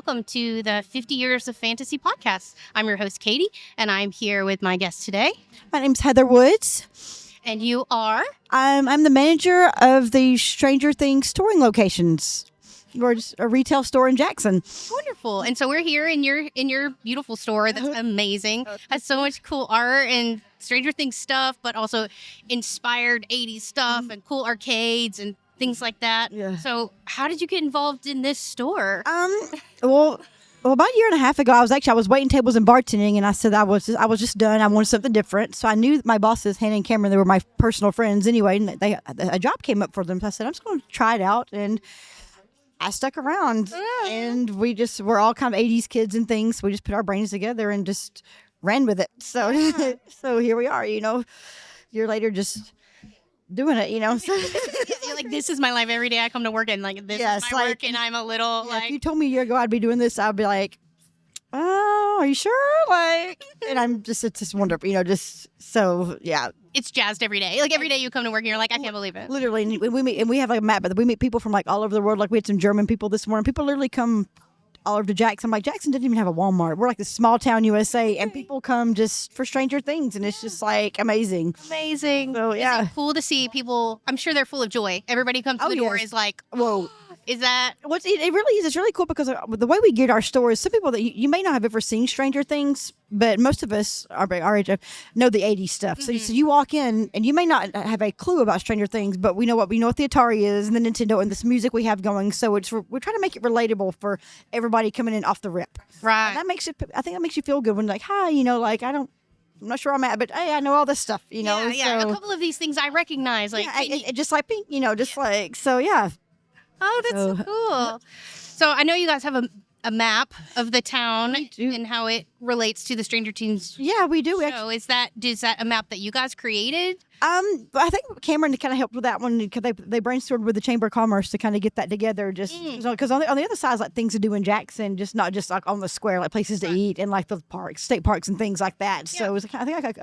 welcome to the 50 Years of Fantasy podcast. I'm your host, Katie, and I'm here with my guest today. My name's Heather Woods. And you are? I'm the manager of the Stranger Things touring locations. We're just a retail store in Jackson. Wonderful. And so we're here in your beautiful store that's amazing. Has so much cool art and Stranger Things stuff, but also inspired 80s stuff and cool arcades and things like that. Yeah. So how did you get involved in this store? Well, about a year and a half ago, I was waiting tables and bartending, and I said I was just done. I wanted something different. So I knew that my bosses, Hannah and Cameron, they were my personal friends anyway, and a job came up for them. So I said, I'm just going to try it out, and I stuck around, and we're all kind of 80s kids and things. So we just put our brains together and just ran with it. So, so here we are, a year later, just doing it, So. You're like, this is my life every day. I come to work and like this is my work, and I'm a little if you told me a year ago I'd be doing this, I'd be like, oh, are you sure? And it's just wonderful, so yeah. It's jazzed every day. Like every day you come to work and you're like, I can't believe it. Literally, and we have like a map, but we meet people from like all over the world. Like we had some German people this morning. People literally come all over to Jackson. I'm like, Jackson didn't even have a Walmart. We're like this small town USA, and people come just for Stranger Things, and it's just like amazing. Amazing. So yeah, it's cool to see people. I'm sure they're full of joy. Everybody comes to the door is like, whoa. Is that what it really is? It's really cool because the way we geared our store is some people that you may not have ever seen Stranger Things, but most of us our age know the 80s stuff. So you walk in and you may not have a clue about Stranger Things, but we know what the Atari is and the Nintendo and this music we have going. So we're trying to make it relatable for everybody coming in off the rip. Right. And I think that makes you feel good when like, hi, I'm not sure I'm at, but hey, I know all this stuff, Yeah. So, a couple of these things I recognize, like just like Pink, like so. Yeah. Oh, that's so cool. So I know you guys have a map of the town and how it relates to the Stranger Things. Yeah, we do. So is that a map that you guys created? But I think Cameron kind of helped with that one because they brainstormed with the Chamber of Commerce to kind of get that together. Just because on the other side is like things to do in Jackson, just not just like on the square, like places to eat and like the parks, state parks and things like that. So it was I think like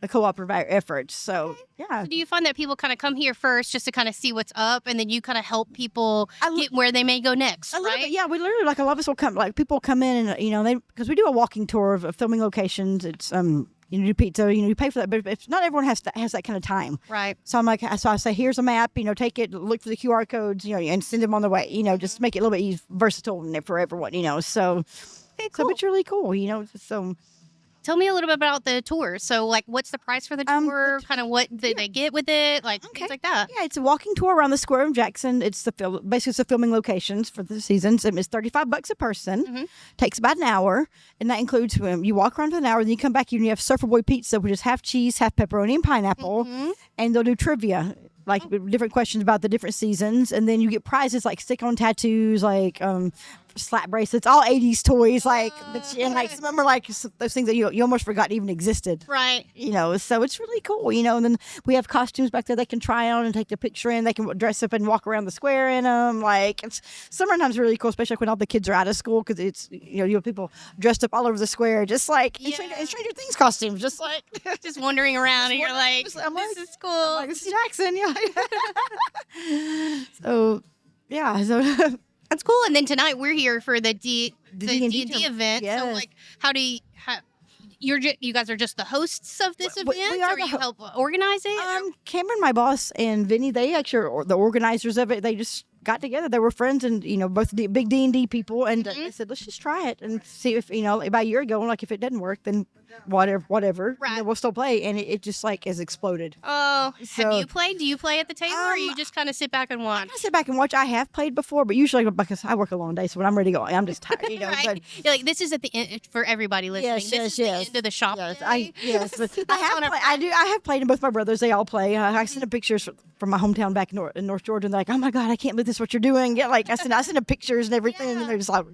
a cooperative effort. So yeah. So do you find that people kind of come here first just to kind of see what's up, and then you kind of help people get where they may go next, right? Yeah, we literally like a lot of us will come. Like people come in and they because we do a walking tour of filming locations. It's you do pizza, you pay for that, but if not everyone has that kind of time, right? So I say here's a map, take it, look for the QR codes, and send them on the way, just to make it a little bit versatile for everyone, so. Okay, cool. So it's really cool, so. Tell me a little bit about the tour. So, like, what's the price for the tour? Kind of what did they get with it? Like, things like that. Yeah, it's a walking tour around the square of Jackson. It's basically it's the filming locations for the seasons. It's $35 a person. Mm-hmm. Takes about an hour, and that includes you walk around for an hour, then you come back and you have Surfer Boy pizza, which is half cheese, half pepperoni, and pineapple, and they'll do trivia. Like different questions about the different seasons, and then you get prizes like stick-on tattoos, like slap bracelets, all 80s toys, and like some of them are like those things that you almost forgot even existed, right? So it's really cool, and then we have costumes back there they can try on and take the picture in. They can dress up and walk around the square in them. Like it's summertime's really cool, especially when all the kids are out of school because it's you have people dressed up all over the square, just like in Stranger Things costumes, just like just wandering around, and you're like, this is cool. Like, this is Jackson, yeah. So that's cool. And then tonight we're here for the D&D event. Yes. So like, you guys are just the hosts of this event, or you help organize it? Cameron, my boss, and Vinny, they actually are the organizers of it. They just got together. They were friends and, both big D&D people. And they said, let's just try it and see if, about a year ago, like if it doesn't work, then whatever, right. We'll still play. And it just like has exploded. Oh, have you played? Do you play at the table or you just kind of sit back and watch? I sit back and watch. I have played before, but usually because I work a long day. So when I'm ready to go, I'm just tired, right. But you're like, this is at the end for everybody listening. This is the end of the shop. Yes, but I have played, and both my brothers, they all play. I send them pictures from my hometown back in North Georgia, and they're like, oh my God, I can't believe this is what you're doing. Yeah, like I send them pictures and everything, and they're just like,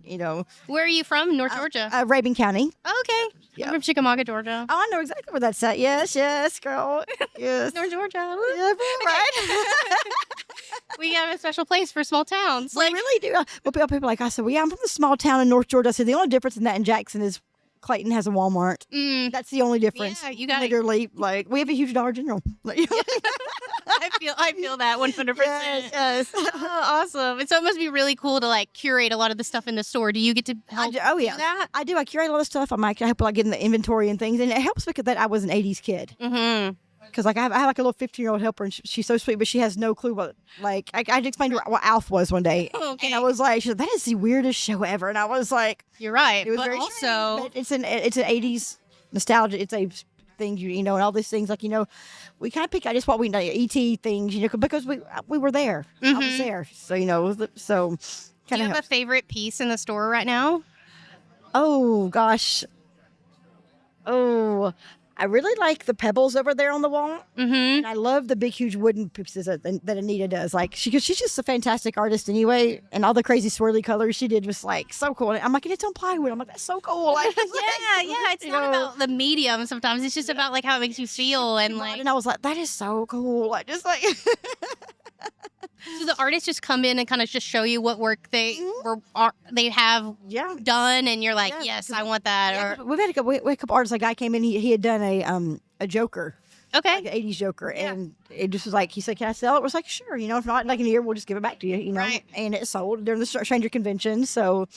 Where are you from? North Georgia? Rabin County. Oh, okay. Yeah. I'm from Chickamauga, Georgia. Oh, I know exactly where that's at. Yes, girl. Yes. North Georgia. Yeah, right. We have a special place for small towns. We really do. Well, people are like, I said, well, yeah, I'm from a small town in North Georgia. I said, the only difference in that and Jackson is Clayton has a Walmart. That's the only difference. Yeah, you got literally, like, we have a huge Dollar General. I feel that 100%. Yes. Oh, awesome. And so it must be really cool to like curate a lot of the stuff in the store. Do you get to help do that? I do. I curate a lot of stuff. I help like getting the inventory and things, and it helps because that I was an '80s kid. Mm-hmm. Because like I have like a little 15-year-old helper, and she's so sweet, but she has no clue what like I had to explain to her what Alf was one day, Okay. and I was like, "That is the weirdest show ever," and I was like, You're right. "It was But very also, strange, but it's an '80s nostalgia. It's a thing and all these things like we kind of pick out just what we know, ET things, because we were there. I was there, so so do kind you of. have a favorite piece in the store right now? Oh gosh. Oh, I really like the pebbles over there on the wall. Mm-hmm. And I love the big, huge wooden pieces that Anita does. Like, she's just a fantastic artist anyway. And all the crazy swirly colors she did was like so cool. And I'm like, it's on plywood. I'm like, that's so cool. Like, Yeah. It's not about the medium sometimes. It's just about like how it makes you feel and like. And I was like, that is so cool. Like, just like. So the artists just come in and kind of just show you what work they have done, and you're like, yes, I want that. Yeah, we've had a couple artists. A guy came in, he had done a Joker. Okay. Like an 80s Joker. And it just was like, he said, can I sell it? I was like, sure. If not in like a year, we'll just give it back to you, Right. And it sold during the Stranger Convention. So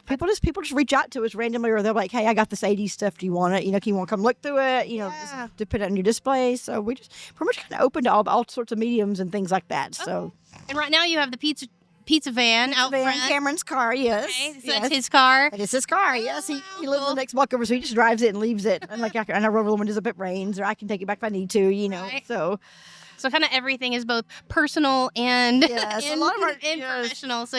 people just reach out to us randomly, or they're like, hey, I got this 80s stuff. Do you want it? Can you want to come look through it? Just to put it on your display. So we just pretty much kind of open to all sorts of mediums and things like that. So. And right now you have the pizza van out front. Cameron's car, yes. Okay, so that's his car. That is his car, yes. He lives the next block over, so he just drives it and leaves it. And like, I roll the windows up if it rains, or I can take it back if I need to, Right. So kind of everything is both personal and, a lot of professional. So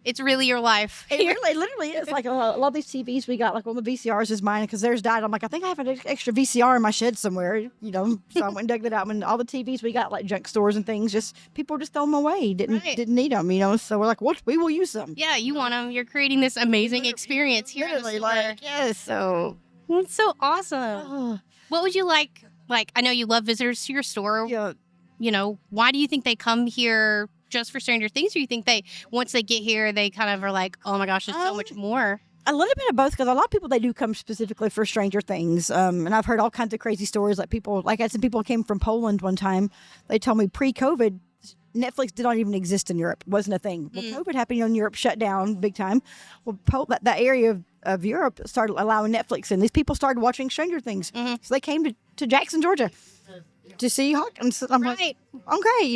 it's really your life. It literally is. Like a lot of these TVs we got, like on the VCRs is mine because theirs died. I'm like, I think I have an extra VCR in my shed somewhere, So I went and dug that out. And all the TVs we got, like junk stores and things, people just throw them away. Didn't need them, So we're like, we will use them. Yeah, you want them. You're creating this amazing experience here. Literally, like, yes. So it's so awesome. What would you like? Like, I know you love visitors to your store. Yeah. Why do you think they come here? Just for Stranger Things, or you think once they get here, they kind of are like, oh my gosh, there's so much more? A little bit of both, because a lot of people, they do come specifically for Stranger Things. And I've heard all kinds of crazy stories. Like I had some people came from Poland one time. They told me pre-COVID, Netflix did not even exist in Europe. It wasn't a thing. Well, COVID happened, and Europe shut down big time. Well, that area of Europe started allowing Netflix in. These people started watching Stranger Things. So they came to Jackson, Georgia, to see Hawkins. I'm like, okay,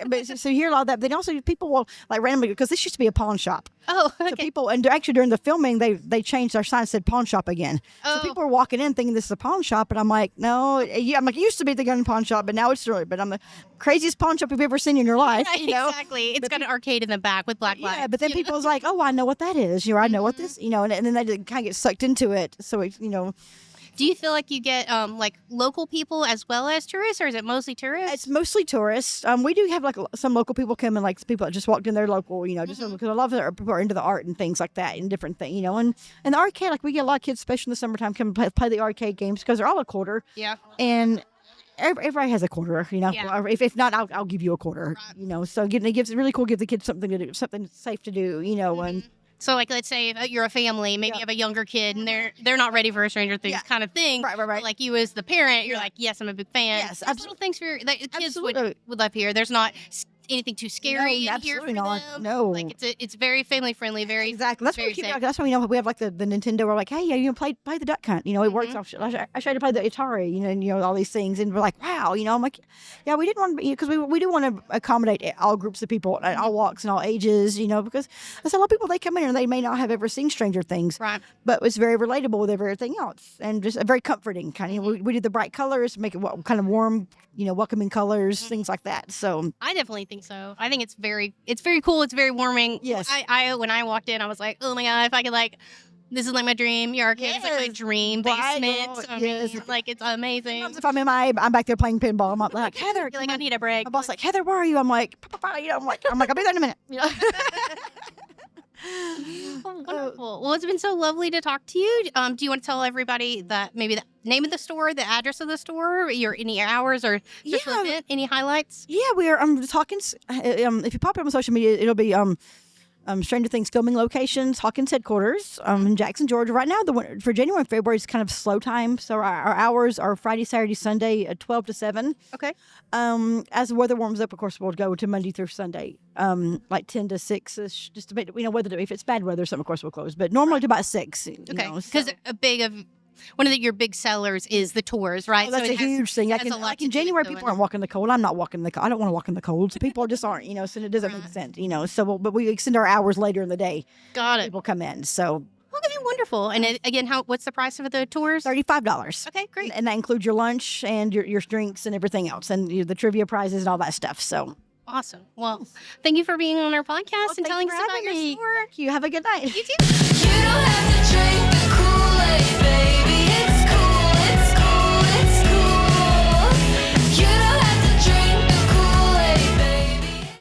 but so you hear a lot of that. But then also people will like randomly, because this used to be a pawn shop. Oh, okay. So people, and actually during the filming, they changed their sign, said pawn shop again. So people were walking in thinking this is a pawn shop, and I'm like, no, I'm like, it used to be the gun pawn shop, but now it's really, but I'm the craziest pawn shop you've ever seen in your life. Exactly. It's got an arcade in the back with black lights. Yeah, but then people's like, oh, I know what that is. I know what this, and then they kind of get sucked into it. So it's, Do you feel like you get like local people as well as tourists, or is it mostly tourists? It's mostly tourists. We do have like some local people come and like people that just walked in their local, just because a lot of people are into the art and things like that and different things, and the arcade, like we get a lot of kids, especially in the summertime, come and play the arcade games because they're all a quarter. Yeah. And everybody has a quarter, Yeah. If not, I'll give you a quarter, So it gives really cool, give the kids something to do, something safe to do, and. So, like, let's say if you're a family, maybe you have a younger kid, and they're not ready for a Stranger Things kind of thing. Right. But like you as the parent, you're like, yes, I'm a big fan. Yes, There's little things that the kids would love here. There's not anything too scary in here absolutely for not. them. No. Like it's very family friendly, very exactly. That's why very safe. that's why we have like the Nintendo. We're like, hey, you play the Duck Hunt. It works. I showed you to play the Atari. And all these things, and we're like, wow. I'm like, yeah, we didn't want to, because we do want to accommodate all groups of people at all walks and all ages. Because there's a lot of people, they come in and they may not have ever seen Stranger Things, right? But it's very relatable with everything else, and just very comforting kind of. We did the bright colors, make it kind of warm, welcoming colors, things like that. So I definitely think so. I think it's very cool. It's very warming. Yes. I when I walked in, I was like, oh my god, if I could this is like my dream. Your arcade is like my dream basement. Yes. Like it's amazing. Sometimes if I'm back there playing pinball, I'm like, Heather, You're like, I need a break. my boss like, Heather, where are you? I'm like, I'm like, I'll be there in a minute. Oh, wonderful. Well, it's been so lovely to talk to you. Do you want to tell everybody maybe the name of the store, the address of the store, any hours or special event, any highlights? Yeah, we are Hawkins. If you pop it on social media, it'll be Stranger Things filming locations, Hawkins headquarters in Jackson, Georgia. Right now, for January and February is kind of slow time. So our hours are Friday, Saturday, Sunday, 12 to 7. Okay. As the weather warms up, of course, we'll go to Monday through Sunday, like 10 to 6-ish, just to make, whether if it's bad weather, some of course we'll close. But normally to about 6. Okay. Because one of your big sellers is the tours, right? Oh, that's a huge thing. Like in January, people aren't walking the cold. I'm not walking the cold. I don't want to walk in the cold. So people just aren't, so it doesn't make sense, So, but we extend our hours later in the day. Got it. People come in. So. Okay, wonderful. And again, what's the price of the tours? $35. Okay, great. And that includes your lunch and your drinks and everything else, and the trivia prizes and all that stuff. So. Awesome. Well, thank you for being on our podcast and telling us about your store. You have a good night. You too. You don't have to drink the Kool-Aid, baby.